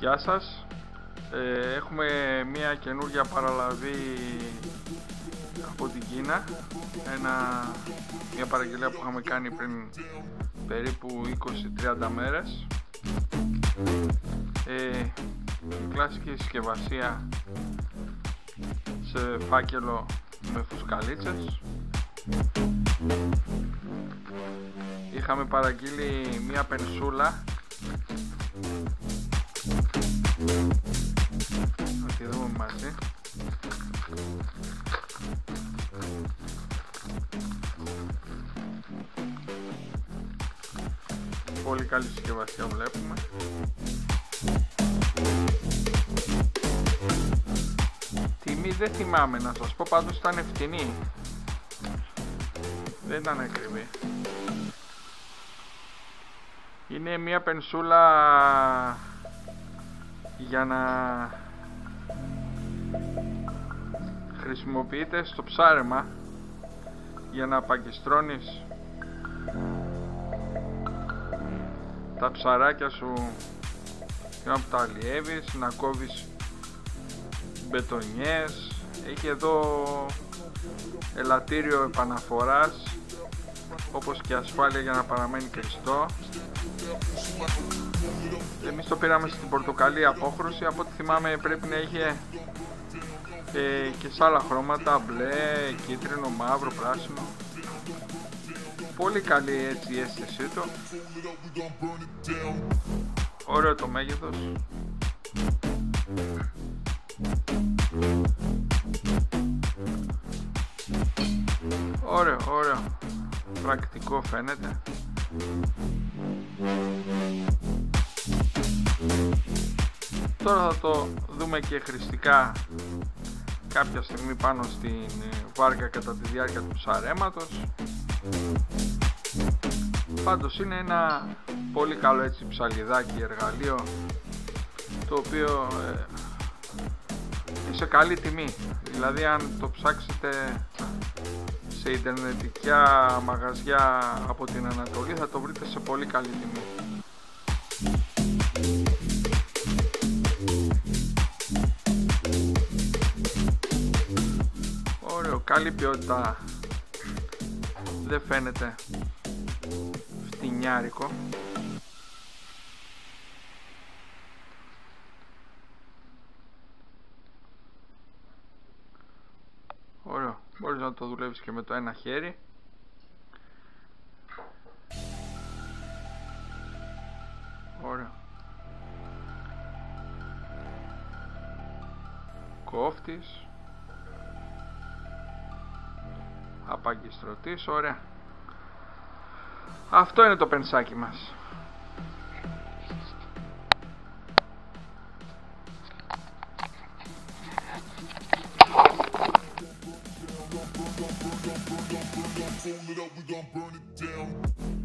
Γεια σας. Έχουμε μια καινούργια παραλαβή από την Κίνα. Μια παραγγελία που είχαμε κάνει πριν περίπου 20-30 μέρες. Η κλασική συσκευασία σε φάκελο με φουσκαλίτσες. Είχαμε παραγγείλει μια πενσούλα. Να τη δούμε μαζί. Πολύ καλή συσκευασία βλέπουμε. Τιμή δεν θυμάμαι να σας πω, πάντως ήταν φτηνή. Δεν ήταν ακριβή. Είναι μια πενσούλα για να χρησιμοποιείται στο ψάρεμα, για να παγκιστρώνεις τα ψαράκια σου και να τα αλλιεύεις, να κόβεις μπετονιές. Έχει εδώ ελαττήριο επαναφοράς, όπως και ασφάλεια για να παραμένει κλειστό. Εμείς το πήραμε στην πορτοκαλί απόχρωση. Από ό,τι θυμάμαι πρέπει να είχε και σε άλλα χρώματα, μπλε, κίτρινο, μαύρο, πράσινο. Πολύ καλή έτσι η αίσθησή του. Ωραίο το μέγεθος. Ωραίο, ωραίο. Πρακτικό φαίνεται. Τώρα θα το δούμε και χρηστικά κάποια στιγμή πάνω στην βάρκα κατά τη διάρκεια του ψαρέματος. Πάντως είναι ένα πολύ καλό έτσι ψαλιδάκι, εργαλείο, το οποίο είναι σε καλή τιμή. Δηλαδή αν το ψάξετε σε ιντερνετικά μαγαζιά από την Ανατολή θα το βρείτε σε πολύ καλή τιμή. Ωραίο, καλή ποιότητα, δεν φαίνεται φτηνιάρικο. Ωραίο, μπορείς να το δουλεύεις και με το ένα χέρι. Ωραίο. Κόφτης, απαγκιστρωτής, ωραία. Αυτό είναι το πενσάκι μας. Hold it up, we gon' burn it down.